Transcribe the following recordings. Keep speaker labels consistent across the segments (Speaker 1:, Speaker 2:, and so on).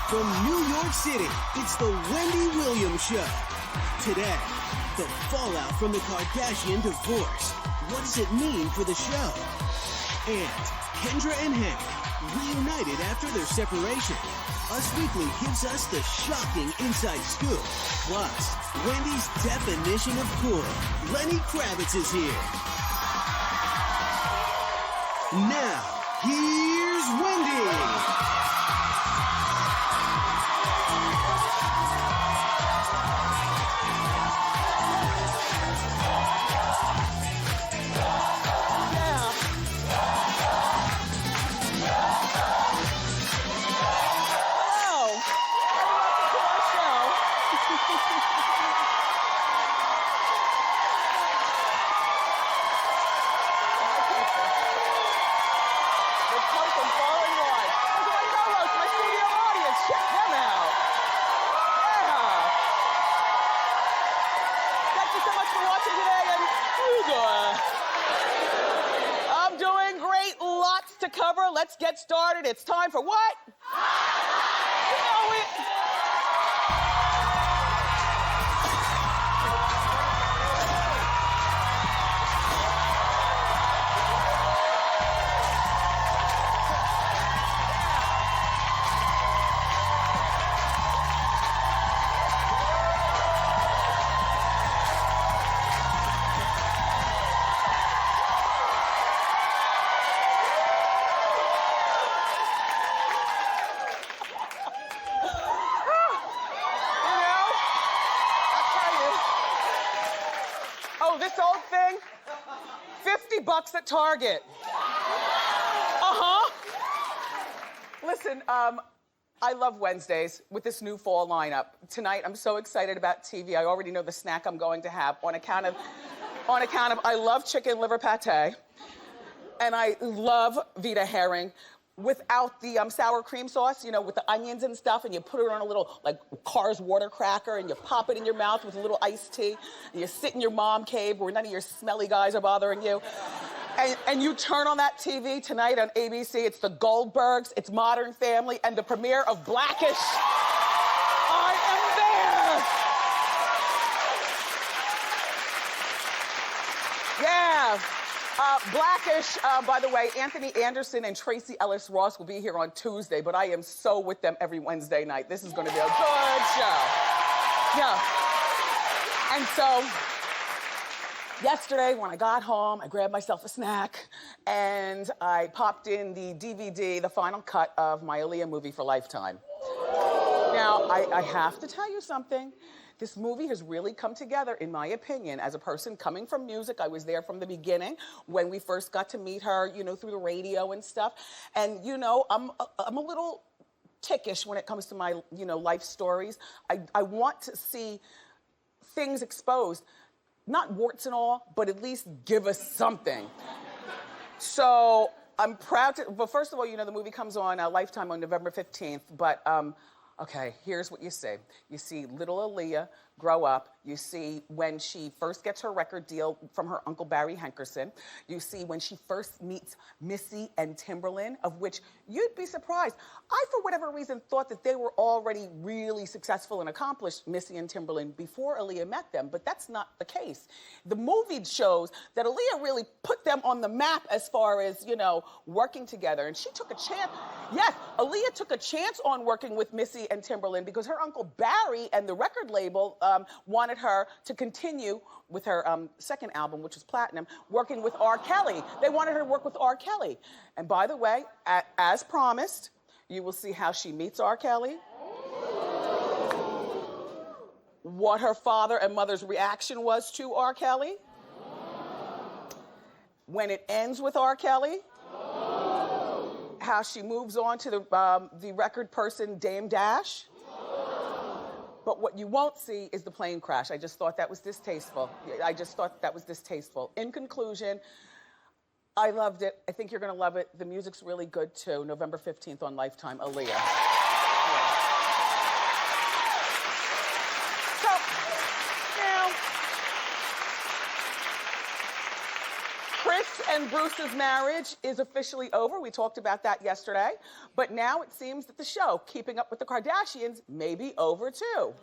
Speaker 1: From New York City, it's the Wendy Williams Show. Today, the fallout from the Kardashian divorce. What does it mean for the show? And Kendra and Hank, reunited after their separation. Us Weekly gives us the shocking inside scoop. Plus, Wendy's definition of cool. Lenny Kravitz is here. Now, here's Wendy.
Speaker 2: Cover. Let's get started. It's time for what? You know it. This old thing, $50 at Target. Listen, I love Wednesdays with this new fall lineup. Tonight, I'm so excited about TV. I already know the snack I'm going to have on account of I love chicken liver pate, and I love Vita herring. Without the sour cream sauce, you know, with the onions and stuff, and you put it on a little, like, Cars water cracker, and you pop it in your mouth with a little iced tea, and you sit in your mom cave where none of your smelly guys are bothering you. And you turn on that TV tonight on ABC, it's the Goldbergs, it's Modern Family, and the premiere of Blackish. I am there! Yeah. Blackish, by the way, Anthony Anderson and Tracy Ellis Ross will be here on Tuesday, but I am so with them every Wednesday night. This is gonna be a good show. Yeah. And so, yesterday when I got home, I grabbed myself a snack and I popped in the DVD, the final cut of my Aaliyah movie for Lifetime. Now, I have to tell you something. This movie has really come together, in my opinion, as a person coming from music. I was there from the beginning when we first got to meet her, you know, through the radio and stuff. And, you know, I'm a little tickish when it comes to my, you know, life stories. I want to see things exposed. Not warts and all, but at least give us something. So I'm proud to, but first of all, you know, the movie comes on Lifetime on November 15th, but okay, here's what you see. You see little Aaliyah grow up. You see when she first gets her record deal from her uncle Barry Hankerson. You see when she first meets Missy and Timberland, of which you'd be surprised. I, for whatever reason, thought that they were already really successful and accomplished, Missy and Timberland, before Aaliyah met them, but that's not the case. The movie shows that Aaliyah really put them on the map as far as, you know, working together, and she took a chance. Yes, Aaliyah took a chance on working with Missy and Timberland because her uncle Barry and the record label wanted her to continue with her second album, which was platinum, working with R. Kelly. They wanted her to work with R. Kelly. And by the way, as promised, you will see how she meets R. Kelly, what her father and mother's reaction was to R. Kelly, when it ends with R. Kelly, how she moves on to the record person, Dame Dash. But what you won't see is the plane crash. I just thought that was distasteful. In conclusion, I loved it. I think you're gonna love it. The music's really good too. November 15th on Lifetime, Aaliyah. So, now, Kris and Bruce's marriage is officially over. We talked about that yesterday. But now it seems that the show, Keeping Up with the Kardashians, may be over too.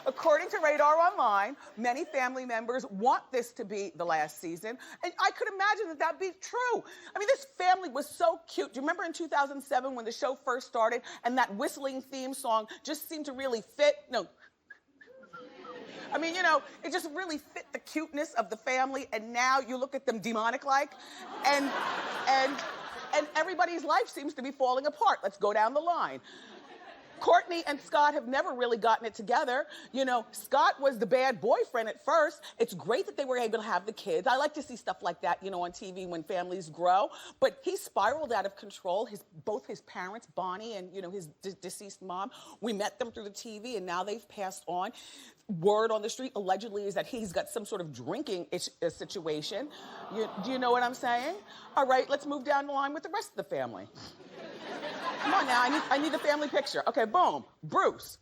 Speaker 2: According to Radar Online, many family members want this to be the last season, and I could imagine that that'd be true. I mean, this family was so cute. Do you remember in 2007 when the show first started and that whistling theme song just seemed to really fit? No. I mean, you know, it just really fit the cuteness of the family, and now you look at them demonic-like, and everybody's life seems to be falling apart. Let's go down the line. Kourtney and Scott have never really gotten it together. You know, Scott was the bad boyfriend at first. It's great that they were able to have the kids. I like to see stuff like that, you know, on TV when families grow. But he spiraled out of control. Both his parents, Bonnie and, you know, his deceased mom, we met them through the TV and now they've passed on. Word on the street allegedly is that he's got some sort of drinking situation. Do you know what I'm saying? All right, let's move down the line with the rest of the family. Come on now, I need the family picture. Okay, boom. Bruce.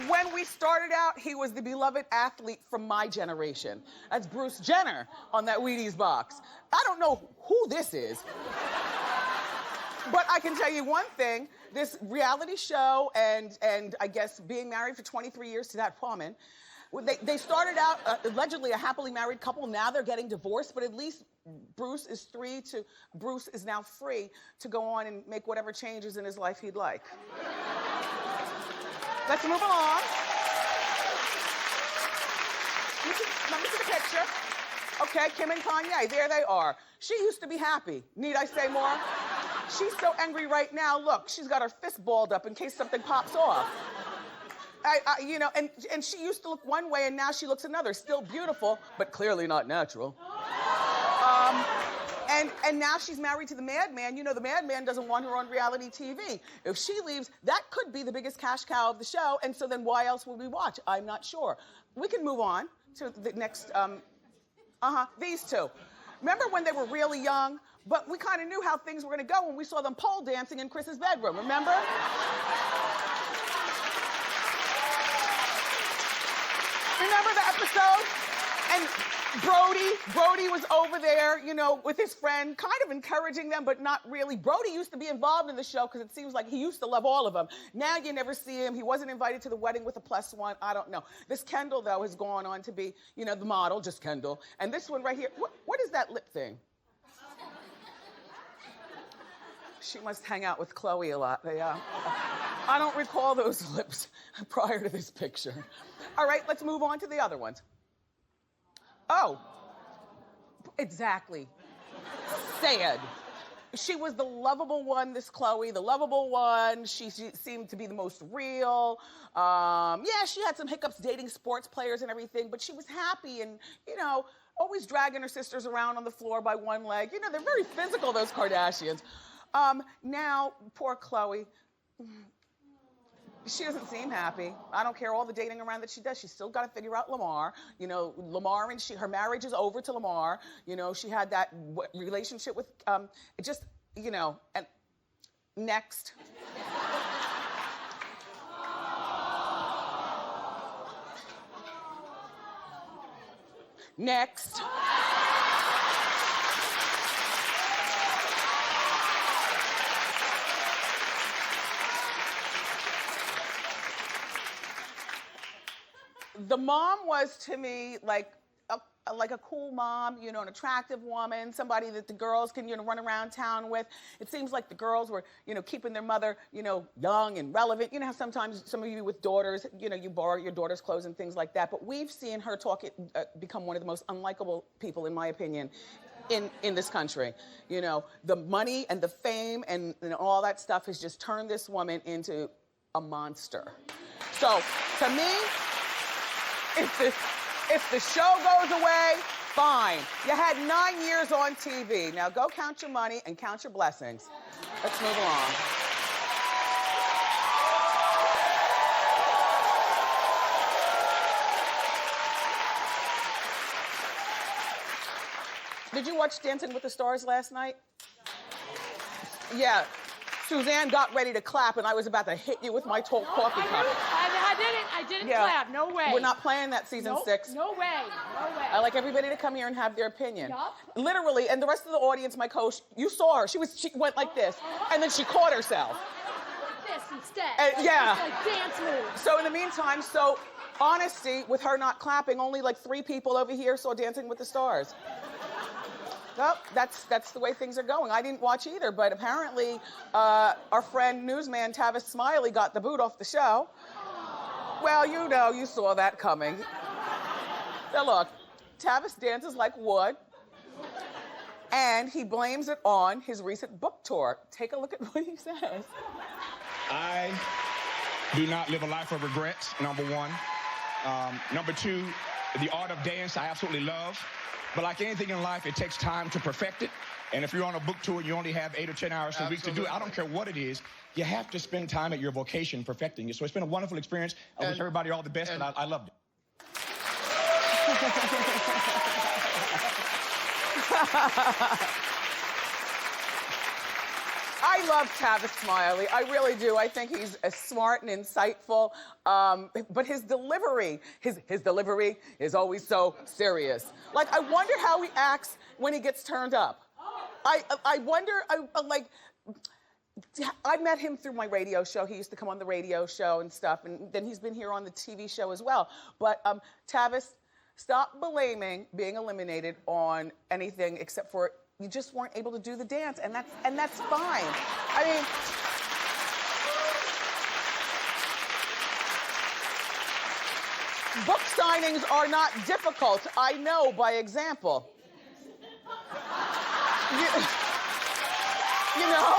Speaker 2: When we started out, he was the beloved athlete from my generation. That's Bruce Jenner on that Wheaties box. I don't know who this is. But I can tell you one thing, this reality show and I guess being married for 23 years to that woman, they started out allegedly a happily married couple. Now they're getting divorced, but at least Bruce is now free to go on and make whatever changes in his life he'd like. Let's move along. Let me see the picture. Okay, Kim and Kanye, there they are. She used to be happy. Need I say more? She's so angry right now. Look, she's got her fist balled up in case something pops off. You know, and she used to look one way and now she looks another. Still beautiful, but clearly not natural. And now she's married to the madman. You know, the madman doesn't want her on reality TV. If she leaves, that could be the biggest cash cow of the show. And so then why else would we watch? I'm not sure. We can move on to the next, these two. Remember when they were really young? But we kind of knew how things were going to go when we saw them pole dancing in Chris's bedroom, remember? Remember the episode? And Brody was over there, you know, with his friend, kind of encouraging them, but not really. Brody used to be involved in the show because it seems like he used to love all of them. Now you never see him. He wasn't invited to the wedding with a +1. I don't know. This Kendall, though, has gone on to be, you know, the model, just Kendall. And this one right here, what is that lip thing? She must hang out with Khloe a lot. I don't recall those lips prior to this picture. All right, let's move on to the other ones. Oh, exactly. Sad. She was the lovable one, this Khloe, the lovable one. She seemed to be the most real. Yeah, she had some hiccups dating sports players and everything, but she was happy and, you know, always dragging her sisters around on the floor by one leg. You know, they're very physical, those Kardashians. Now, poor Khloe, she doesn't seem happy. I don't care all the dating around that she does. She's still got to figure out Lamar. You know, Lamar and her marriage is over to Lamar. You know, she had that relationship with, you know, and next. Next. The mom was to me like a cool mom, you know, an attractive woman, somebody that the girls can, you know, run around town with. It seems like the girls were, you know, keeping their mother, you know, young and relevant. You know how sometimes some of you with daughters, you know, you borrow your daughter's clothes and things like that. But we've seen her become one of the most unlikable people, in my opinion, in this country. You know, the money and the fame and all that stuff has just turned this woman into a monster. So, to me, if the show goes away, fine. You had 9 years on TV. Now go count your money and count your blessings. Let's move along. Did you watch Dancing with the Stars last night? Yeah. Suzanne got ready to clap, and I was about to hit you with my coffee cup.
Speaker 3: I didn't clap. No way.
Speaker 2: We're not playing that season 6.
Speaker 3: No way. No way.
Speaker 2: I like everybody to come here and have their opinion.
Speaker 3: Yup.
Speaker 2: Literally, and the rest of the audience, my coach, you saw her. She went like this, and then she caught herself.
Speaker 3: This instead.
Speaker 2: Yeah.
Speaker 3: Like dance moves.
Speaker 2: So in the meantime, honesty, with her not clapping, only like 3 people over here saw Dancing with the Stars. Well, that's the way things are going. I didn't watch either, but apparently our friend newsman Tavis Smiley got the boot off the show. Well, you saw that coming. Now look, Tavis dances like wood, and he blames it on his recent book tour. Take a look at what he says.
Speaker 4: I do not live a life of regrets, number one. Number 2, the art of dance I absolutely love. But like anything in life, it takes time to perfect it. And if you're on a book tour and you only have 8 or 10 hours a week to do it, I don't care what it is, you have to spend time at your vocation perfecting it. So it's been a wonderful experience. I wish everybody all the best, and I loved it.
Speaker 2: I love Tavis Smiley. I really do. I think he's smart and insightful. But his delivery is always so serious. Like, I wonder how he acts when he gets turned up. I wonder, I met him through my radio show. He used to come on the radio show and stuff, and then he's been here on the TV show as well. But Tavis, stop blaming being eliminated on anything except for you just weren't able to do the dance, and that's fine. I mean, book signings are not difficult. I know by example. You know,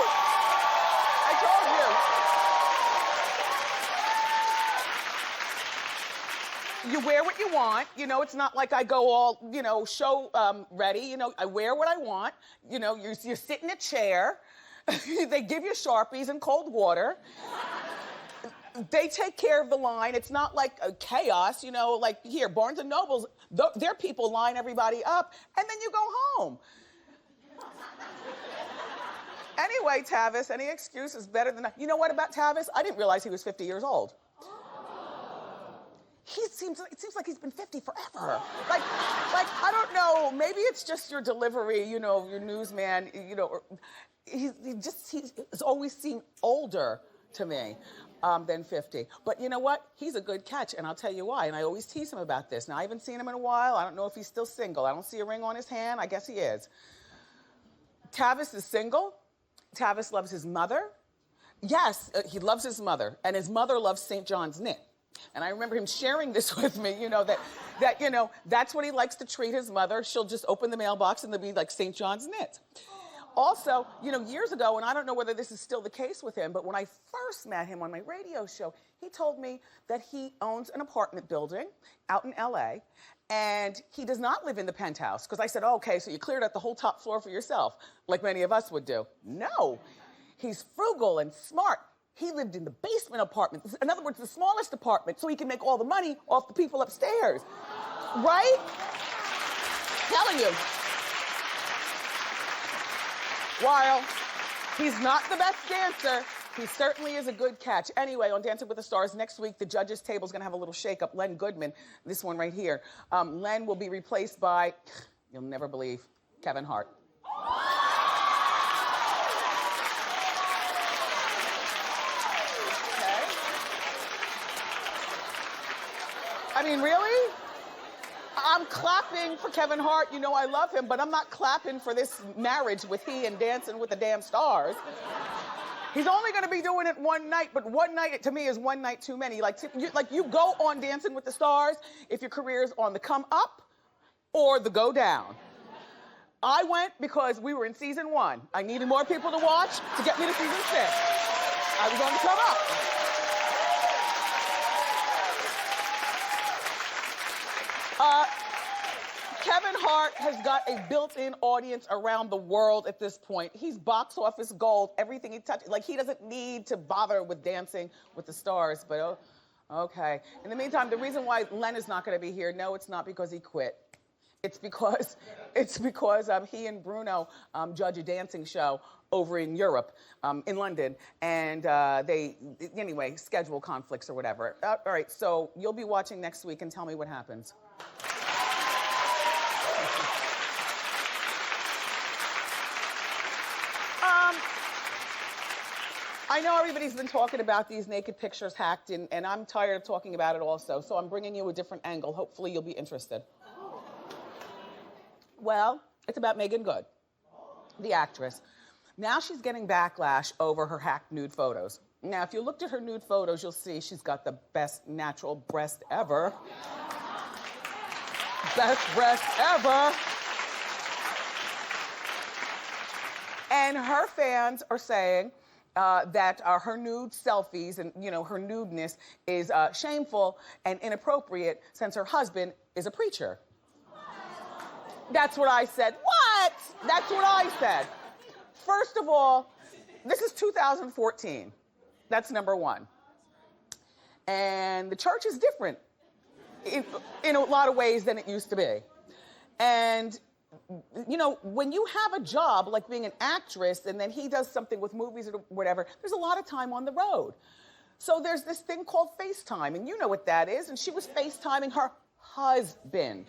Speaker 2: I told you. You wear what you want. You know, it's not like I go all, show ready. You know, I wear what I want. You know, you sit in a chair. They give you Sharpies and cold water. They take care of the line. It's not like a chaos, like here, Barnes & Noble's, their people line everybody up, and then you go home. Anyway, Tavis, any excuse is better than that. You know what about Tavis? I didn't realize he was 50 years old. It seems like he's been 50 forever. Like, I don't know, maybe it's just your delivery, your newsman, he's always seemed older to me than 50. But you know what? He's a good catch, and I'll tell you why, and I always tease him about this. Now, I haven't seen him in a while. I don't know if he's still single. I don't see a ring on his hand. I guess he is. Tavis is single. Tavis loves his mother. Yes, he loves his mother, and his mother loves St. John's knit. And I remember him sharing this with me, that's what he likes to treat his mother. She'll just open the mailbox and there'll be like St. John's knit. Also, years ago, and I don't know whether this is still the case with him, but when I first met him on my radio show, he told me that he owns an apartment building out in LA, and he does not live in the penthouse. Because I said, oh, okay, so you cleared out the whole top floor for yourself, like many of us would do. No, he's frugal and smart. He lived in the basement apartment. In other words, the smallest apartment, so he can make all the money off the people upstairs. Right? Telling you. While he's not the best dancer, he certainly is a good catch. Anyway, on Dancing with the Stars next week, the judges' table is going to have a little shake-up. Len Goodman, this one right here. Len will be replaced by, you'll never believe, Kevin Hart. I mean, really? I'm clapping for Kevin Hart. You know I love him, but I'm not clapping for this marriage with he and Dancing with the Damn Stars. He's only going to be doing it one night, but one night to me is one night too many. Like you go on Dancing with the Stars if your career is on the come up or the go down. I went because we were in season 1. I needed more people to watch to get me to season 6. I was on the come up. Kevin Hart has got a built-in audience around the world at this point. He's box office gold, everything he touches. Like, he doesn't need to bother with Dancing with the Stars, but okay. In the meantime, the reason why Len is not gonna be here, no, it's not because he quit. It's because he and Bruno judge a dancing show over in Europe, in London, and anyway, schedule conflicts or whatever. All right, so you'll be watching next week and tell me what happens. I know everybody's been talking about these naked pictures hacked, and I'm tired of talking about it also, so I'm bringing you a different angle. Hopefully you'll be interested. Well, it's about Megan Good, the actress. Now she's getting backlash over her hacked nude photos. Now, if you looked at her nude photos, you'll see she's got the best natural breast ever. Best breast ever. And her fans are saying that her nude selfies and, you know, her nudeness is shameful and inappropriate since her husband is a preacher. That's what I said. What? That's what I said. First of all, this is 2014. That's number one. And the church is different in a lot of ways than it used to be. And, you know, when you have a job like being an actress and then he does something with movies or whatever, there's a lot of time on the road. So there's this thing called FaceTime, and you know what that is. And she was FaceTiming her husband.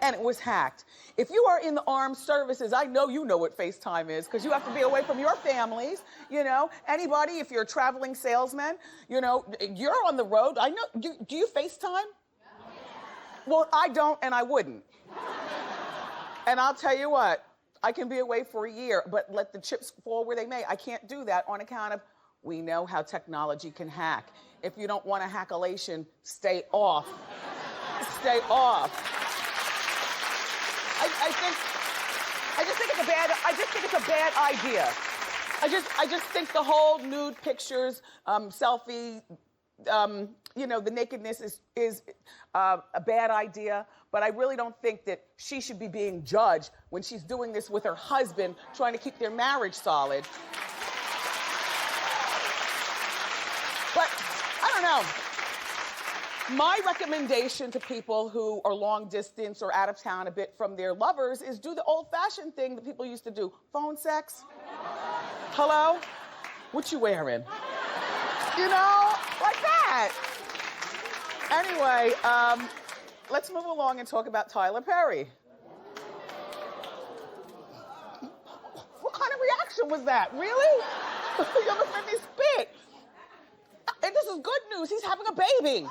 Speaker 2: And it was hacked. If you are in the armed services, I know you know what FaceTime is because you have to be away from your families, you know. Anybody, if you're a traveling salesman, you know, you're on the road. I know, do you FaceTime? Well, I don't and I wouldn't. And I'll tell you what, I can be away for a year, but let the chips fall where they may. I can't do that on account of, we know how technology can hack. If you don't want a hackalation, stay off. Stay off. I just think it's a bad idea. I just think the whole nude pictures, selfie, you know, the nakedness is a bad idea. But I really don't think that she should be being judged when she's doing this with her husband, trying to keep their marriage solid. But I don't know. My recommendation to people who are long distance or out of town a bit from their lovers is do the old-fashioned thing that people used to do. Phone sex. Hello? What you wearing? You know, like that. Anyway, let's move along and talk about Tyler Perry. What kind of reaction was that? Really? You almost made me spit. And this is good news. He's having a baby.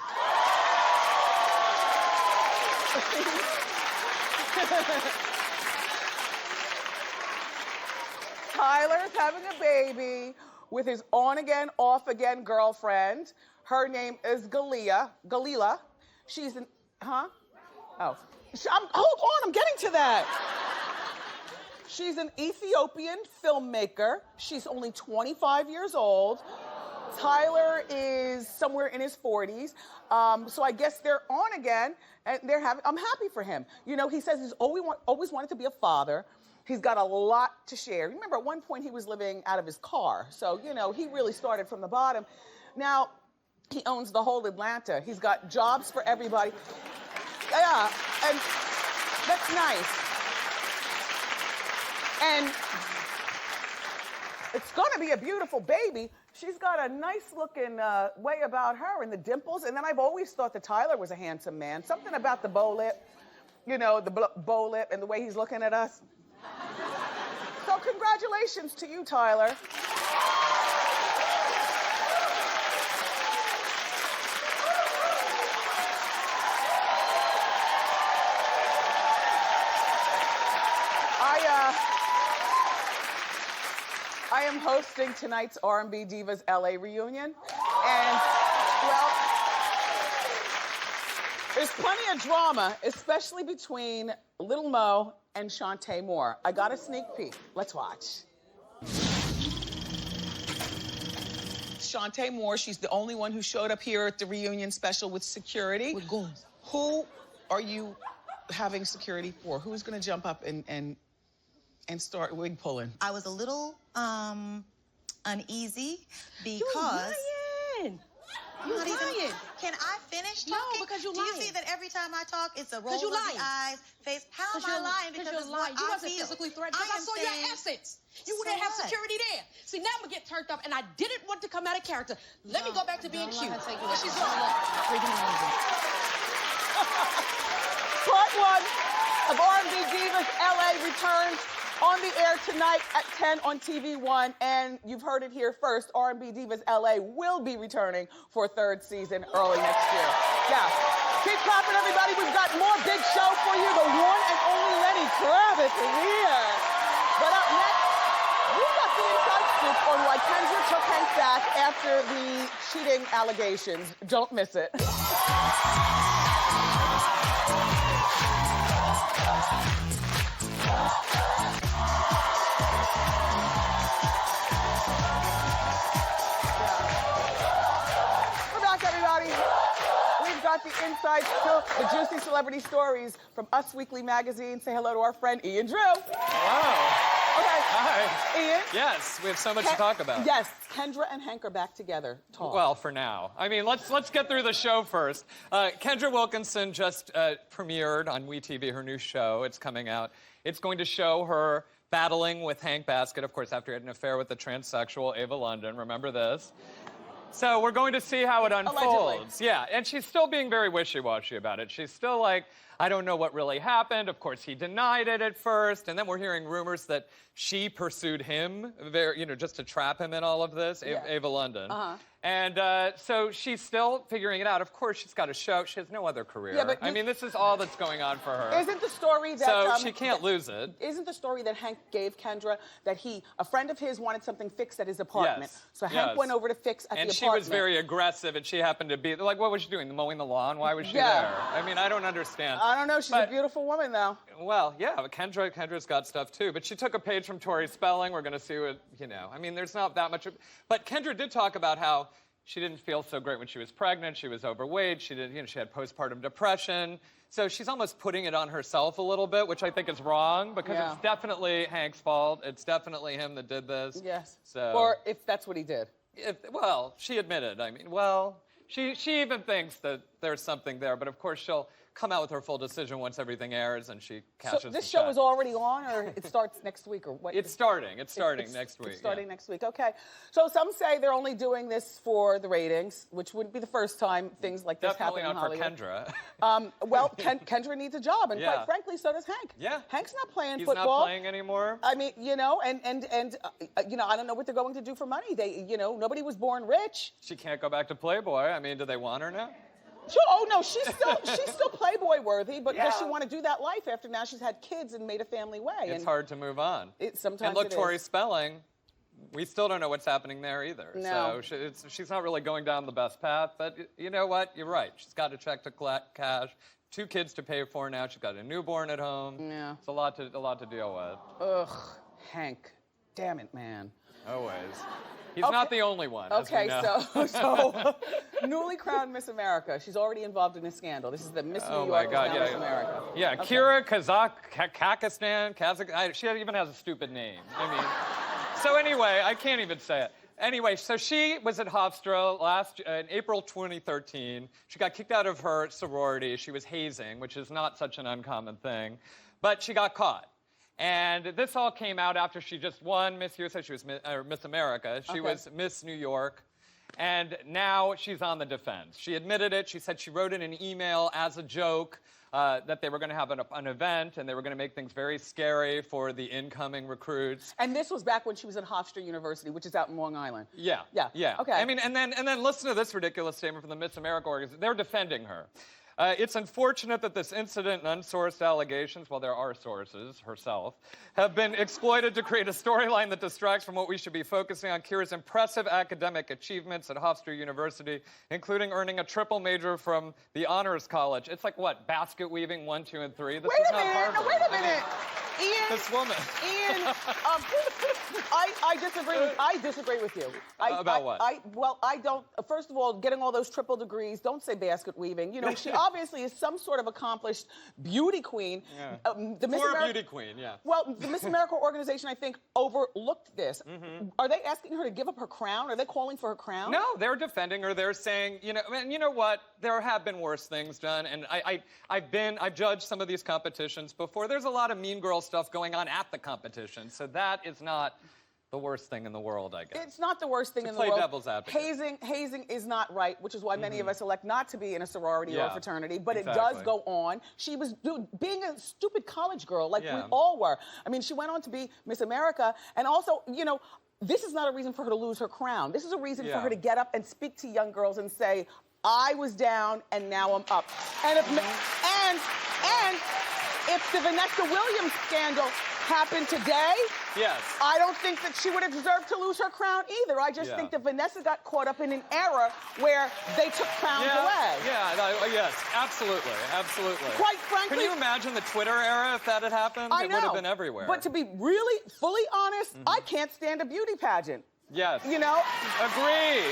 Speaker 2: Tyler's having a baby with his on-again, off-again girlfriend. Her name is Galila. She's an, huh? Oh. Hold on, I'm getting to that. She's an Ethiopian filmmaker. She's only 25 years old. Tyler is somewhere in his 40s. So I guess they're on again, and I'm happy for him. You know, he says he's always wanted to be a father. He's got a lot to share. Remember, at one point he was living out of his car. So, you know, he really started from the bottom. Now, he owns the whole Atlanta. He's got jobs for everybody. Yeah, and that's nice. And it's gonna be a beautiful baby. She's got a nice looking way about her and the dimples. And then I've always thought that Tyler was a handsome man. Something about the bow lip, you know, the bow lip and the way he's looking at us. So congratulations to you, Tyler. I am hosting tonight's R&B Divas LA reunion. And, well, there's plenty of drama, especially between Little Mo and Shantae Moore. I got a sneak peek. Let's watch. Shantae Moore, she's the only one who showed up here at the reunion special with security.
Speaker 5: With goons.
Speaker 2: Who are you having security for? Who's gonna jump up and start wig pulling?
Speaker 5: I was a little uneasy because
Speaker 3: You're lying.
Speaker 5: Can I finish talking?
Speaker 3: No, because you're
Speaker 5: Do you
Speaker 3: lying.
Speaker 5: see that every time I talk, it's a roll of
Speaker 3: you're
Speaker 5: the
Speaker 3: lying.
Speaker 5: eyes, face? How am I lying? Because
Speaker 3: you're
Speaker 5: it's
Speaker 3: lying.
Speaker 5: what
Speaker 3: You
Speaker 5: I
Speaker 3: wasn't
Speaker 5: feel.
Speaker 3: physically threatened because I saw your essence. You
Speaker 5: So
Speaker 3: didn't have
Speaker 5: what?
Speaker 3: security there. See, now I'm gonna get turned up, and I didn't want to come out of character. Let me go back to being cute. She's
Speaker 2: Part one of R&B Divas LA returns on the air tonight at 10 on TV1, and you've heard it here first. R&B Divas LA will be returning for a third season early next year. Yeah, keep clapping, everybody. We've got more big show for you. The one and only Lenny Kravitz is here. But up next, we've got the inside scoop on why Kendra took Hank back after the cheating allegations. Don't miss it. We're back, everybody. We've got the inside scoop, the juicy celebrity stories from Us Weekly magazine. Say hello to our friend Ian Drew.
Speaker 6: Hello.
Speaker 2: Okay.
Speaker 6: Hi.
Speaker 2: Ian.
Speaker 6: Yes, we have so much to talk about.
Speaker 2: Yes, Kendra and Hank are back together. Talk.
Speaker 6: Well, for now. I mean, let's get through the show first. Kendra Wilkinson just premiered on WeTV her new show. It's coming out. It's going to show her battling with Hank Baskett, of course, after he had an affair with the transsexual Ava London. Remember this? So we're going to see how it unfolds.
Speaker 2: Allegedly.
Speaker 6: Yeah, and she's still being very wishy-washy about it. She's still like, I don't know what really happened. Of course, he denied it at first, and then we're hearing rumors that she pursued him, just to trap him in all of this,
Speaker 2: Yeah.
Speaker 6: Ava London. And so she's still figuring it out. Of course, she's got a show. She has no other career.
Speaker 2: Yeah, but
Speaker 6: I mean, this is all that's going on for her.
Speaker 2: Isn't the story that
Speaker 6: So she can't lose it.
Speaker 2: Isn't the story that Hank gave Kendra that a friend of his wanted something fixed at his apartment?
Speaker 6: Yes.
Speaker 2: So Hank
Speaker 6: Yes.
Speaker 2: went over to fix at the
Speaker 6: And
Speaker 2: apartment.
Speaker 6: she was very aggressive, and she happened to be like, what was she doing? Mowing the lawn? Why was she there? I mean, I don't understand.
Speaker 2: I don't know. She's a beautiful woman, though.
Speaker 6: Well, yeah, but Kendra's got stuff too. But she took a page from Tori Spelling. We're going to see what, I mean, there's not that much. But Kendra did talk about how she didn't feel so great when she was pregnant. She was overweight. She had postpartum depression. So she's almost putting it on herself a little bit, which I think is wrong because it's definitely Hank's fault. It's definitely him that did this.
Speaker 2: Yes.
Speaker 6: So.
Speaker 2: Or if that's what he did.
Speaker 6: Well, she admitted. I mean, she even thinks that there's something there, but of course she'll come out with her full decision once everything airs and she cashes
Speaker 2: So this
Speaker 6: the
Speaker 2: show
Speaker 6: check.
Speaker 2: is already on, or it starts next week, or what?
Speaker 6: It's starting. It's starting next week.
Speaker 2: It's starting next week. Okay. So some say they're only doing this for the ratings, which wouldn't be the first time things like this
Speaker 6: Definitely
Speaker 2: happen in
Speaker 6: not for
Speaker 2: Hollywood.
Speaker 6: Kendra.
Speaker 2: Well, Kendra needs a job, and quite frankly, so does Hank.
Speaker 6: Yeah.
Speaker 2: Hank's not playing
Speaker 6: He's
Speaker 2: football.
Speaker 6: not playing anymore.
Speaker 2: I mean, and I don't know what they're going to do for money. Nobody was born rich.
Speaker 6: She can't go back to Playboy. I mean, do they want her now?
Speaker 2: Sure. Oh no, she's still Playboy worthy, but does she want to do that life after now she's had kids and made a family way?
Speaker 6: It's hard to move on.
Speaker 2: Sometimes
Speaker 6: and look,
Speaker 2: it
Speaker 6: Tori
Speaker 2: is.
Speaker 6: Spelling, we still don't know what's happening there either.
Speaker 2: No.
Speaker 6: So she's not really going down the best path. But you know what? You're right. She's got a check to collect cash, 2 kids to pay for now. She's got a newborn at home.
Speaker 2: Yeah.
Speaker 6: It's a lot to deal with.
Speaker 2: Ugh, Hank. Damn it, man.
Speaker 6: Always. He's not the only one. As we
Speaker 2: Okay,
Speaker 6: know.
Speaker 2: so newly crowned Miss America. She's already involved in a scandal. This is the Miss New
Speaker 6: Oh
Speaker 2: York
Speaker 6: my God,
Speaker 2: now
Speaker 6: yeah.
Speaker 2: Miss America.
Speaker 6: Yeah,
Speaker 2: Okay.
Speaker 6: Kira Kazakhstan. She even has a stupid name. I mean, so anyway, I can't even say it. Anyway, so she was at Hofstra in April 2013. She got kicked out of her sorority. She was hazing, which is not such an uncommon thing, but she got caught. And this all came out after she just won Miss USA. She was Miss America. She was Miss New York. And now she's on the defense. She admitted it. She said she wrote in an email as a joke that they were going to have an event and they were going to make things very scary for the incoming recruits.
Speaker 2: And this was back when she was at Hofstra University, which is out in Long Island.
Speaker 6: Yeah.
Speaker 2: Yeah.
Speaker 6: Yeah.
Speaker 2: Okay.
Speaker 6: I mean, and then listen to this ridiculous statement from the Miss America organization. They're defending her. It's unfortunate that this incident and unsourced allegations, well, there are sources, herself, have been exploited to create a storyline that distracts from what we should be focusing on. Kira's impressive academic achievements at Hofstra University, including earning a triple major from the Honors College. It's like, what, basket weaving 1, 2, and 3? This is not Harvard.
Speaker 2: Wait a minute. Ian,
Speaker 6: this woman.
Speaker 2: Ian, I disagree with you.
Speaker 6: About what?
Speaker 2: Well, I don't. First of all, getting all those triple degrees. Don't say basket weaving. You know, she obviously is some sort of accomplished beauty queen.
Speaker 6: Yeah.
Speaker 2: The Miss
Speaker 6: For a beauty queen, yeah.
Speaker 2: Well, the Miss America organization, I think, overlooked this. Are they asking her to give up her crown? Are they calling for her crown?
Speaker 6: No, they're defending her. They're saying, you know, and you know what? There have been worse things done, and I've judged some of these competitions before. There's a lot of mean girl stuff going on at the competition, so that is not the worst thing in the world, I guess.
Speaker 2: It's not the worst thing in the world.
Speaker 6: Play devil's advocate.
Speaker 2: Hazing is not right, which is why many of us elect not to be in a sorority or a fraternity, but
Speaker 6: exactly.
Speaker 2: it does go on. She was being a stupid college girl, like we all were. I mean, she went on to be Miss America, and also, you know, this is not a reason for her to lose her crown. This is a reason for her to get up and speak to young girls and say, I was down and now I'm up. And if the Vanessa Williams scandal happened today, I don't think that she would have deserved to lose her crown either. I just think that Vanessa got caught up in an era where they took crowns away.
Speaker 6: Yes, absolutely, absolutely.
Speaker 2: Quite frankly,
Speaker 6: can you imagine the Twitter era if that had happened?
Speaker 2: I know.
Speaker 6: It would have been everywhere.
Speaker 2: But to be really fully honest, I can't stand a beauty pageant.
Speaker 6: Yes.
Speaker 2: You know?
Speaker 6: Agree.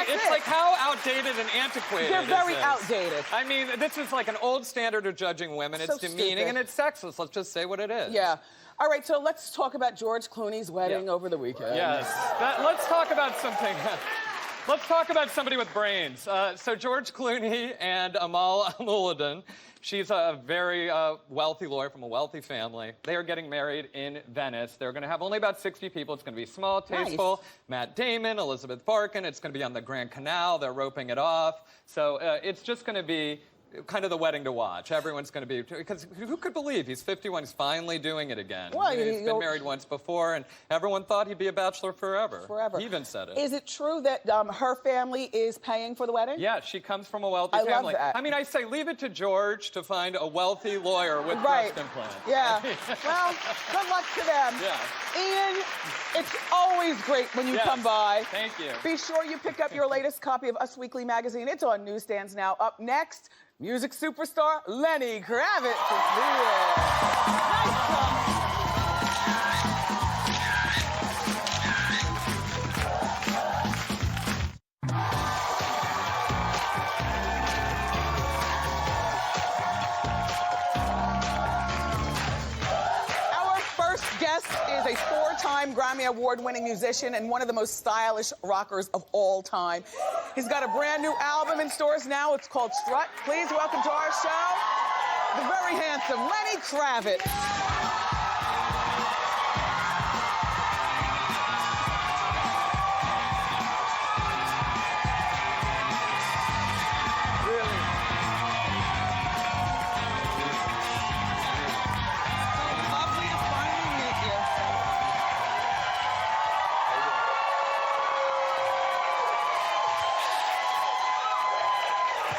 Speaker 6: It's like how outdated and antiquated
Speaker 2: They're very
Speaker 6: is this?
Speaker 2: outdated.
Speaker 6: I mean, this is like an old standard of judging women. It's demeaning and it's sexist. Let's just say what it is.
Speaker 2: Yeah. All right, so let's talk about George Clooney's wedding over the weekend.
Speaker 6: Yes. Let's talk about something. Let's talk about somebody with brains. So George Clooney and Amal Al-Muladin, she's a very wealthy lawyer from a wealthy family. They are getting married in Venice. They're going to have only about 60 people. It's going to be small, tasteful. Nice. Matt Damon, Elizabeth Barkin. It's going to be on the Grand Canal. They're roping it off. So it's just going to be kind of the wedding to watch. Everyone's going to be, because who could believe he's 51, he's finally doing it again. Well, he's been married once before, and everyone thought he'd be a bachelor forever. He even said it.
Speaker 2: Is it true that her family is paying for the wedding?
Speaker 6: Yeah, she comes from a wealthy family.
Speaker 2: I love that.
Speaker 6: I mean, I say leave it to George to find a wealthy lawyer with breast implants.
Speaker 2: Yeah. Well, good luck to them.
Speaker 6: Yeah.
Speaker 2: Ian, it's always great when you come by.
Speaker 6: Thank you.
Speaker 2: Be sure you pick up your latest copy of Us Weekly magazine. It's on newsstands now. Up next, music superstar Lenny Kravitz is here. Nice one. Guest is a four-time Grammy Award-winning musician and one of the most stylish rockers of all time. He's got a brand new album in stores now. It's called Strut. Please welcome to our show, the very handsome Lenny Kravitz.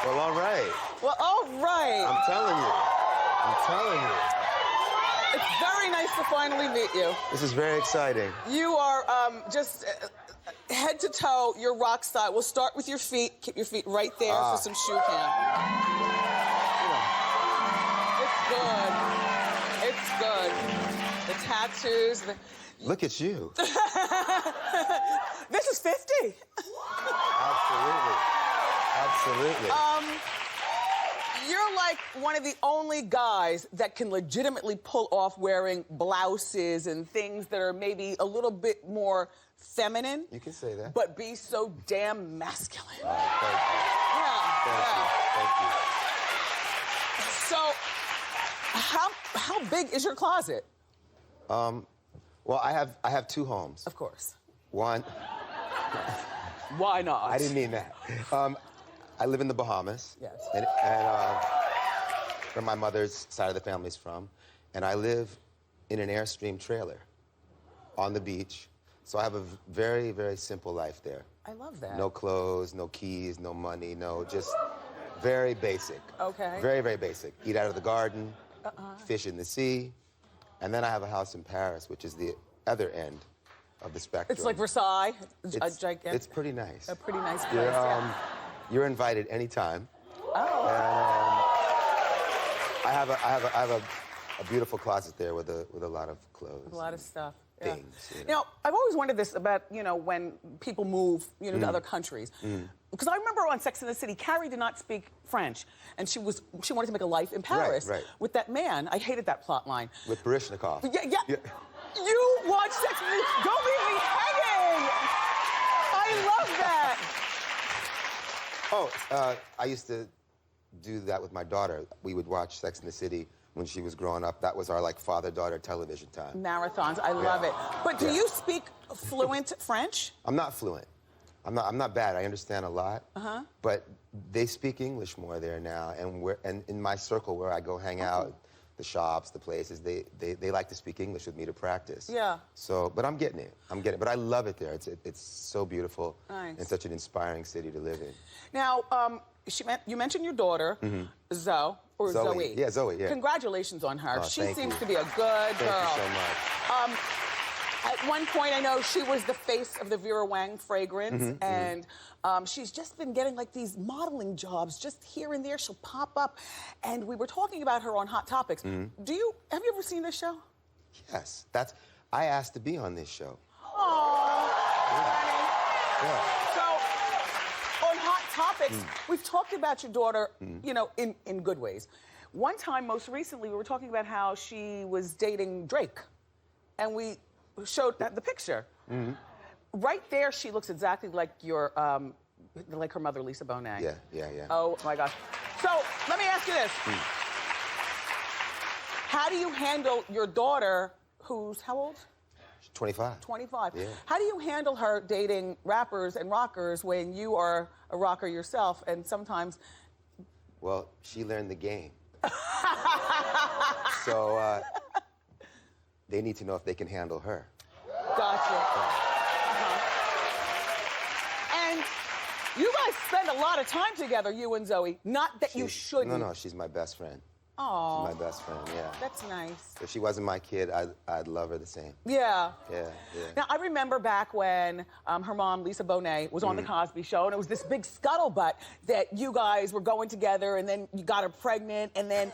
Speaker 7: Well, all right.
Speaker 2: Well, all right.
Speaker 7: I'm telling you.
Speaker 2: It's very nice to finally meet you.
Speaker 7: This is very exciting.
Speaker 2: You are just head to toe, your rock style. We'll start with your feet. Keep your feet right there for some shoe cam. It's good. The tattoos.
Speaker 7: Look at you.
Speaker 2: This is 50.
Speaker 7: Absolutely.
Speaker 2: You're like one of the only guys that can legitimately pull off wearing blouses and things that are maybe a little bit more feminine.
Speaker 7: You can say that.
Speaker 2: But be so damn masculine.
Speaker 7: Thank you.
Speaker 2: So, how big is your closet?
Speaker 7: Well, I have two homes.
Speaker 2: Of course.
Speaker 7: One.
Speaker 2: Why not?
Speaker 7: I didn't mean that. I live in the Bahamas.
Speaker 2: Yes.
Speaker 7: And where my mother's side of the family's from. And I live in an Airstream trailer on the beach. So I have a very, very simple life there.
Speaker 2: I love that.
Speaker 7: No clothes, no keys, no money, just very basic.
Speaker 2: Okay.
Speaker 7: Very, very basic. Eat out of the garden, fish in the sea. And then I have a house in Paris, which is the other end of the spectrum.
Speaker 2: It's like Versailles.
Speaker 7: It's pretty nice.
Speaker 2: A pretty nice place,
Speaker 7: You're invited anytime.
Speaker 2: Oh.
Speaker 7: And I have a beautiful closet there with a lot of clothes.
Speaker 2: A lot of stuff. Yeah.
Speaker 7: Things.
Speaker 2: Now, I've always wondered this about, when people move, to other countries. Because I remember on Sex and the City, Carrie did not speak French, and she wanted to make a life in Paris
Speaker 7: right.
Speaker 2: with that man. I hated that plot line.
Speaker 7: With Baryshnikov.
Speaker 2: Yeah. You watch Sex and the City. Don't leave me hanging. I love that.
Speaker 7: Oh, I used to do that with my daughter. We would watch Sex and the City when she was growing up. That was our father-daughter television time.
Speaker 2: Marathons, I love it. But do you speak fluent French?
Speaker 7: I'm not fluent. I'm not bad. I understand a lot. But they speak English more there now, and in my circle where I go hang out, the shops, the places, they like to speak English with me to practice.
Speaker 2: Yeah.
Speaker 7: So, but I'm getting it. But I love it there. It's so beautiful.
Speaker 2: Nice.
Speaker 7: And such an inspiring city to live in.
Speaker 2: Now, you mentioned your daughter, Zoe. Zoe.
Speaker 7: Yeah, Zoe, yeah.
Speaker 2: Congratulations on her.
Speaker 7: Oh,
Speaker 2: she
Speaker 7: thank
Speaker 2: seems
Speaker 7: you.
Speaker 2: to be a good girl.
Speaker 7: Thank you so much.
Speaker 2: At one point, I know she was the face of the Vera Wang fragrance, and she's just been getting these modeling jobs just here and there. She'll pop up, and we were talking about her on Hot Topics. Have you ever seen this show?
Speaker 7: Yes, I asked to be on this show.
Speaker 2: Oh,
Speaker 7: Yeah.
Speaker 2: So, on Hot Topics, we've talked about your daughter, in good ways. One time, most recently, we were talking about how she was dating Drake, and we showed the picture. Right there, she looks exactly like like her mother, Lisa Bonet.
Speaker 7: Yeah.
Speaker 2: Oh my gosh. So let me ask you this: how do you handle your daughter, who's how old?
Speaker 7: 25.
Speaker 2: 25.
Speaker 7: Yeah.
Speaker 2: How do you handle her dating rappers and rockers when you are a rocker yourself, and sometimes?
Speaker 7: Well, she learned the game. So they need to know if they can handle her.
Speaker 2: Gotcha. And you guys spend a lot of time together, you and Zoe. Not that you shouldn't.
Speaker 7: No, she's my best friend.
Speaker 2: Oh.
Speaker 7: She's my best friend, yeah.
Speaker 2: That's nice.
Speaker 7: If she wasn't my kid, I'd love her the same.
Speaker 2: Yeah.
Speaker 7: Yeah.
Speaker 2: Now, I remember back when her mom, Lisa Bonet, was on The Cosby Show, and it was this big scuttlebutt that you guys were going together, and then you got her pregnant, and then,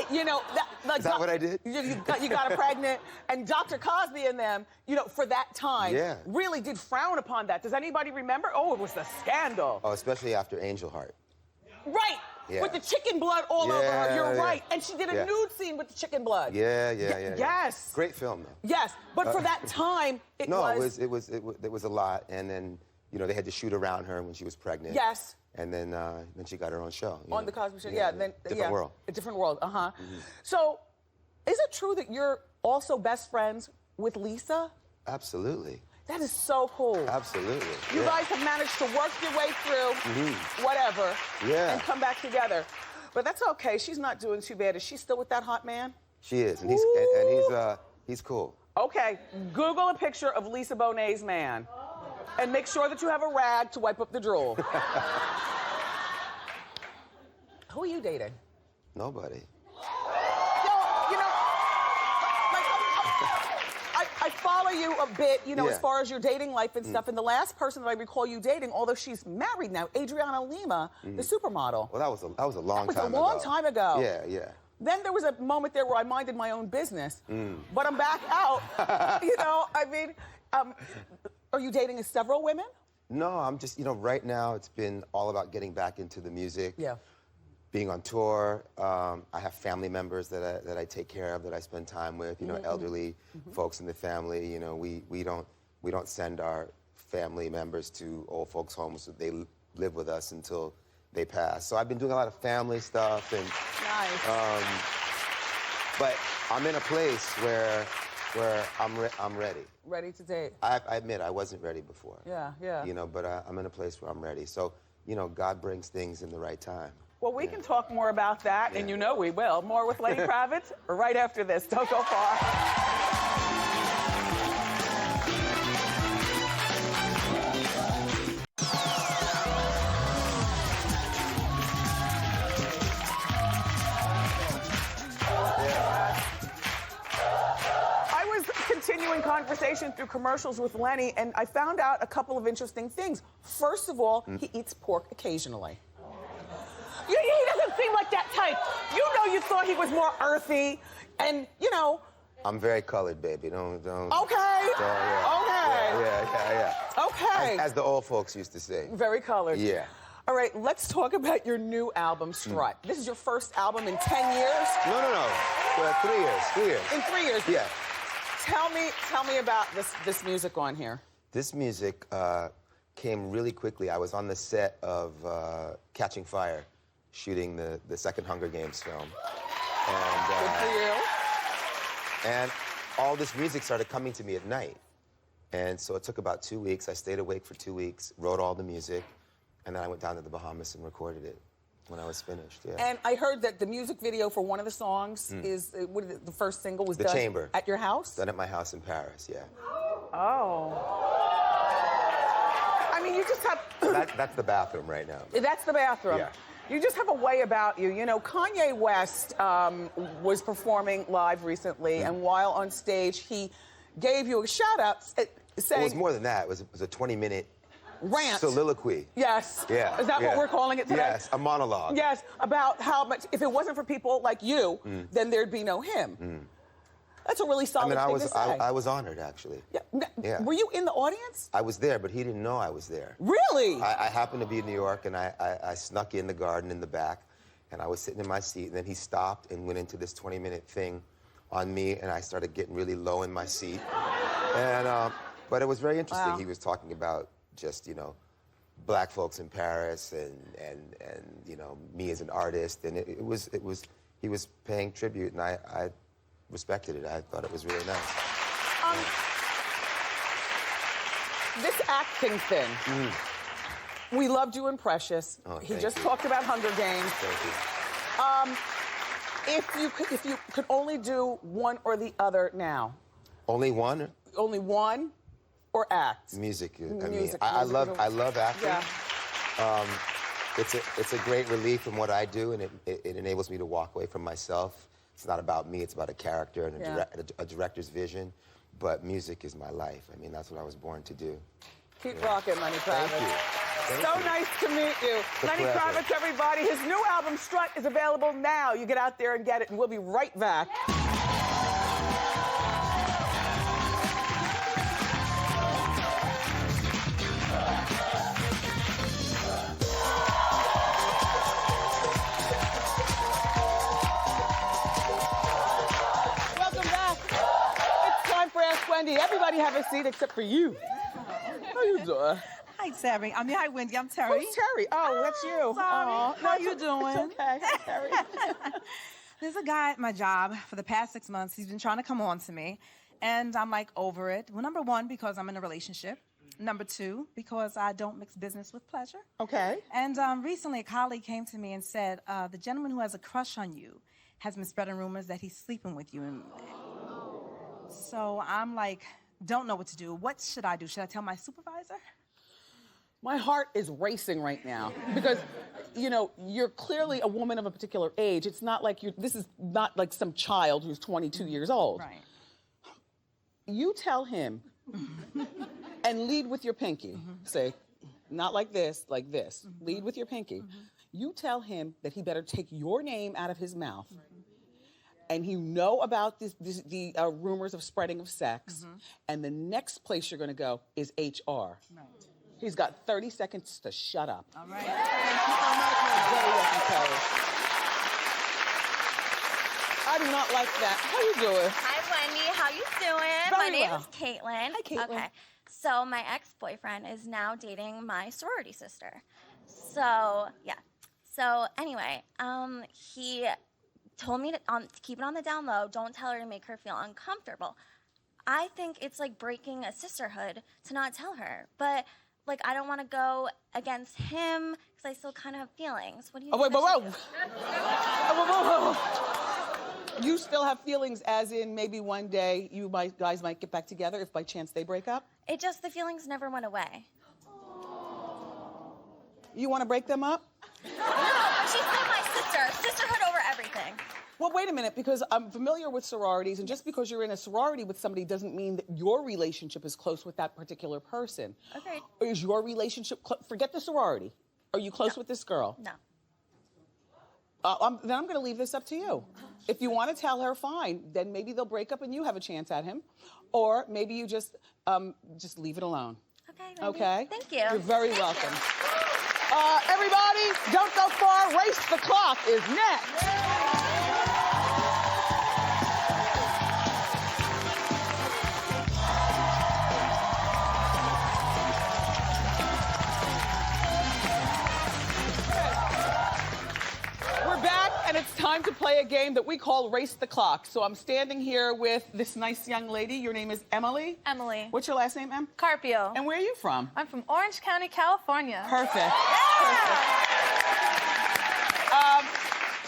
Speaker 7: Is that what I did?
Speaker 2: You got her pregnant, and Dr. Cosby and them, for that time, really did frown upon that. Does anybody remember? Oh, it was the scandal.
Speaker 7: Oh, especially after Angel Heart.
Speaker 2: Right.
Speaker 7: Yeah.
Speaker 2: With the chicken blood all over her. You're right. And she did a nude scene with the chicken blood.
Speaker 7: Yeah.
Speaker 2: Yes.
Speaker 7: Great film, though.
Speaker 2: Yes, but for that time, it
Speaker 7: was a lot, and then they had to shoot around her when she was pregnant.
Speaker 2: Yes.
Speaker 7: And then she got her own show.
Speaker 2: On The Cosby Show, yeah.
Speaker 7: Different world.
Speaker 2: A different world, So, is it true that you're also best friends with Lisa?
Speaker 7: Absolutely.
Speaker 2: That is so cool.
Speaker 7: Absolutely.
Speaker 2: You guys have managed to work your way through whatever and come back together. But that's okay. She's not doing too bad. Is she still with that hot man?
Speaker 7: She is, and he's cool. Okay,
Speaker 2: Google a picture of Lisa Bonet's man and make sure that you have a rag to wipe up the drool. Who are you dating?
Speaker 7: Nobody.
Speaker 2: I follow you a bit, as far as your dating life and stuff. And the last person that I recall you dating, although she's married now, Adriana Lima, the supermodel.
Speaker 7: Well, that was a long time ago.
Speaker 2: That was a long time ago.
Speaker 7: Yeah.
Speaker 2: Then there was a moment there where I minded my own business, but I'm back out. Are you dating several women?
Speaker 7: No, I'm just, right now it's been all about getting back into the music.
Speaker 2: Yeah.
Speaker 7: Being on tour. I have family members that I take care of, that I spend time with, elderly folks in the family. We don't send our family members to old folks' homes. So they live with us until they pass. So I've been doing a lot of family stuff, and
Speaker 2: nice.
Speaker 7: But I'm in a place where I'm ready.
Speaker 2: Ready to date.
Speaker 7: I admit I wasn't ready before.
Speaker 2: Yeah.
Speaker 7: But I'm in a place where I'm ready. So, God brings things in the right time.
Speaker 2: Well, we can talk more about that, and we will. More with Lenny Kravitz right after this. Don't go far. I was continuing conversation through commercials with Lenny, and I found out a couple of interesting things. First of all, he eats pork occasionally. He doesn't seem like that type. You thought he was more earthy. And, you know...
Speaker 7: I'm very colored, baby. Don't.
Speaker 2: Okay.
Speaker 7: Yeah.
Speaker 2: Okay.
Speaker 7: Yeah.
Speaker 2: Okay.
Speaker 7: As the old folks used to say.
Speaker 2: Very colored.
Speaker 7: Yeah.
Speaker 2: All right, let's talk about your new album, Strut. This is your first album in 10 years?
Speaker 7: No. 3 years. 3 years.
Speaker 2: In 3 years?
Speaker 7: Yeah.
Speaker 2: Tell me about this music on here.
Speaker 7: This music came really quickly. I was on the set of Catching Fire, shooting the second Hunger Games film. And,
Speaker 2: Good for you.
Speaker 7: And all this music started coming to me at night. And so it took about 2 weeks. I stayed awake for 2 weeks, wrote all the music, and then I went down to the Bahamas and recorded it when I was finished, yeah.
Speaker 2: And I heard that the music video for one of the songs is, what is it, the first single was
Speaker 7: The
Speaker 2: done
Speaker 7: Chamber.
Speaker 2: at your house?
Speaker 7: Done at my house in Paris, yeah.
Speaker 2: Oh. I mean, you just have...
Speaker 7: That's the bathroom right now.
Speaker 2: That's the bathroom.
Speaker 7: Yeah.
Speaker 2: You just have a way about you. You know, Kanye West was performing live recently, and while on stage, he gave you a shout-out saying...
Speaker 7: It was more than that. It was a 20-minute
Speaker 2: rant.
Speaker 7: soliloquy.
Speaker 2: Yes.
Speaker 7: Yeah.
Speaker 2: Is that what we're calling it today?
Speaker 7: Yes, a monologue.
Speaker 2: Yes, about how much, if it wasn't for people like you, then there'd be no him. That's a really solid thing to say.
Speaker 7: I was honored, actually.
Speaker 2: Yeah. Were you in the audience?
Speaker 7: I was there, but he didn't know I was there.
Speaker 2: Really?
Speaker 7: I happened to be in New York, and I snuck in the garden in the back, and I was sitting in my seat, and then he stopped and went into this 20-minute thing on me, and I started getting really low in my seat. And, but it was very interesting.
Speaker 2: Wow.
Speaker 7: He was talking about just, you know, black folks in Paris and you know, me as an artist, and he was paying tribute, and I respected it. I thought it was really nice.
Speaker 2: This acting thing. We loved you in Precious.
Speaker 7: Oh,
Speaker 2: he
Speaker 7: thank
Speaker 2: just
Speaker 7: you.
Speaker 2: talked about Hunger Games.
Speaker 7: Thank you.
Speaker 2: If you could only do one or the other now.
Speaker 7: Only one?
Speaker 2: Only one or act?
Speaker 7: Music.
Speaker 2: Music.
Speaker 7: I love acting.
Speaker 2: Yeah.
Speaker 7: It's a great relief from what I do, and it enables me to walk away from myself. It's not about me, it's about a character and a director's vision. But music is my life. I mean, that's what I was born to do.
Speaker 2: Keep rocking, Lenny Kravitz.
Speaker 7: Thank you.
Speaker 2: So nice to meet you. Lenny Kravitz, everybody. His new album, Strut, is available now. You get out there and get it, and we'll be right back. Welcome back. It's time for Ask Wendy. Everybody have a seat except for you. How you doing?
Speaker 8: Hi, Terry. Hi, Wendy. I'm Terry.
Speaker 2: Who's Terry? Oh, that's you.
Speaker 8: Sorry.
Speaker 2: Aw.
Speaker 8: How you doing?
Speaker 2: It's okay. Hi, Terry.
Speaker 8: There's a guy at my job for the past 6 months. He's been trying to come on to me, and I'm like over it. Well, number one, because I'm in a relationship. Number two, because I don't mix business with pleasure.
Speaker 2: Okay.
Speaker 8: And recently, a colleague came to me and said, the gentleman who has a crush on you has been spreading rumors that he's sleeping with you. And so I'm like, don't know what to do. What should I do? Should I tell my supervisor?
Speaker 2: My heart is racing right now because, you know, you're clearly a woman of a particular age. It's not like this is not like some child who's 22 years old.
Speaker 8: Right.
Speaker 2: You tell him and lead with your pinky. Say, not like this, like this. Lead with your pinky. You tell him that he better take your name out of his mouth. And you know about the rumors of spreading of sex. And the next place you're going to go is HR.
Speaker 8: Right.
Speaker 2: He's got 30 seconds to shut up.
Speaker 8: All right.
Speaker 2: Thank you so much. You're very welcome, Terry. I do not like that. How you doing?
Speaker 9: Hi, Wendy. How you doing?
Speaker 2: Very
Speaker 9: My name
Speaker 2: well.
Speaker 9: is Caitlin.
Speaker 2: Hi, Caitlin.
Speaker 9: Okay. So my ex-boyfriend is now dating my sorority sister. So, yeah. So, anyway, he told me to keep it on the down low. Don't tell her to make her feel uncomfortable. I think it's like breaking a sisterhood to not tell her. But, like, I don't want to go against him because I still kind of have feelings. What do you think?
Speaker 2: Whoa. You still have feelings as in maybe one day you guys might get back together if by chance they break up?
Speaker 9: The feelings never went away.
Speaker 2: You want to break them up?
Speaker 9: No, she's still my sister. Sisterhood over everything.
Speaker 2: Well, wait a minute, because I'm familiar with sororities, and just because you're in a sorority with somebody doesn't mean that your relationship is close with that particular person.
Speaker 9: Okay.
Speaker 2: Is your relationship, forget the sorority. Are you close with this girl?
Speaker 9: No.
Speaker 2: Then I'm going to leave this up to you. If you want to tell her, fine. Then maybe they'll break up and you have a chance at him. Or maybe you just leave it alone.
Speaker 9: Okay. Wendy.
Speaker 2: Okay?
Speaker 9: Thank you.
Speaker 2: You're very welcome. Everybody, don't go far. Race the Clock is next. And it's time to play a game that we call Race the Clock. So I'm standing here with this nice young lady. Your name is Emily?
Speaker 10: Emily.
Speaker 2: What's your last name, Em?
Speaker 10: Carpio.
Speaker 2: And where are you from?
Speaker 10: I'm from Orange County, California.
Speaker 2: Perfect.
Speaker 10: Yeah!
Speaker 2: Perfect.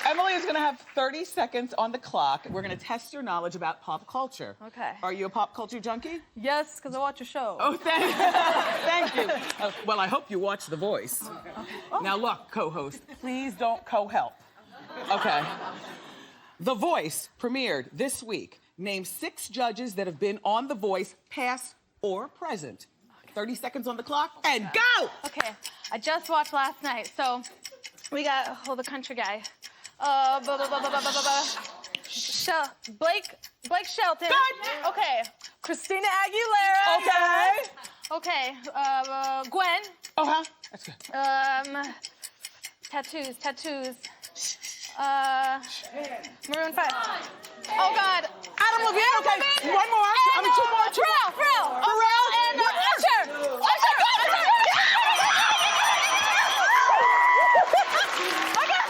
Speaker 2: Emily is going to have 30 seconds on the clock. We're going to test your knowledge about pop culture.
Speaker 10: Okay.
Speaker 2: Are you a pop culture junkie?
Speaker 10: Yes, because I watch your show.
Speaker 2: Oh, thank you. Well, I hope you watch The Voice. Okay. Oh. Now, look, co-host, please don't co-help. Okay. The Voice premiered this week. Name 6 judges that have been on The Voice, past or present. Okay. 30 seconds on the clock, and go!
Speaker 10: Okay, I just watched last night, so we got, the country guy. Blake Shelton.
Speaker 2: Good!
Speaker 10: Okay. Christina Aguilera.
Speaker 2: Okay.
Speaker 10: Okay, Gwen.
Speaker 2: Uh-huh. That's good.
Speaker 10: Tattoos. Maroon 5. Oh, God.
Speaker 2: Adam Levine. Okay, one more. I mean, 2 more.
Speaker 10: Pharrell.
Speaker 2: And
Speaker 10: Usher.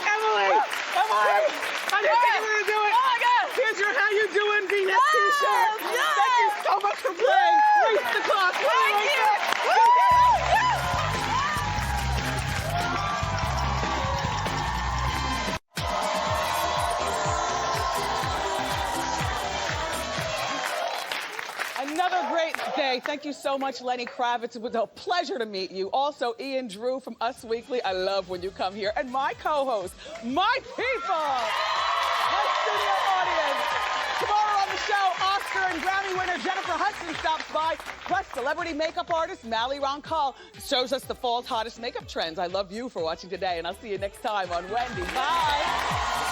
Speaker 2: Emily, I didn't think you were gonna do it.
Speaker 10: Oh my God.
Speaker 2: Here's your How You Doing V-neck t-shirt.
Speaker 10: Yes.
Speaker 2: Thank you so much for playing. Race the Clock.
Speaker 10: Thank you.
Speaker 2: Another great day. Thank you so much, Lenny Kravitz. It was a pleasure to meet you. Also, Ian Drew from Us Weekly. I love when you come here. And my co-host, my people, my studio audience. Tomorrow on the show, Oscar and Grammy winner Jennifer Hudson stops by. Plus, celebrity makeup artist Mally Roncal shows us the fall's hottest makeup trends. I love you for watching today, and I'll see you next time on Wendy. Bye.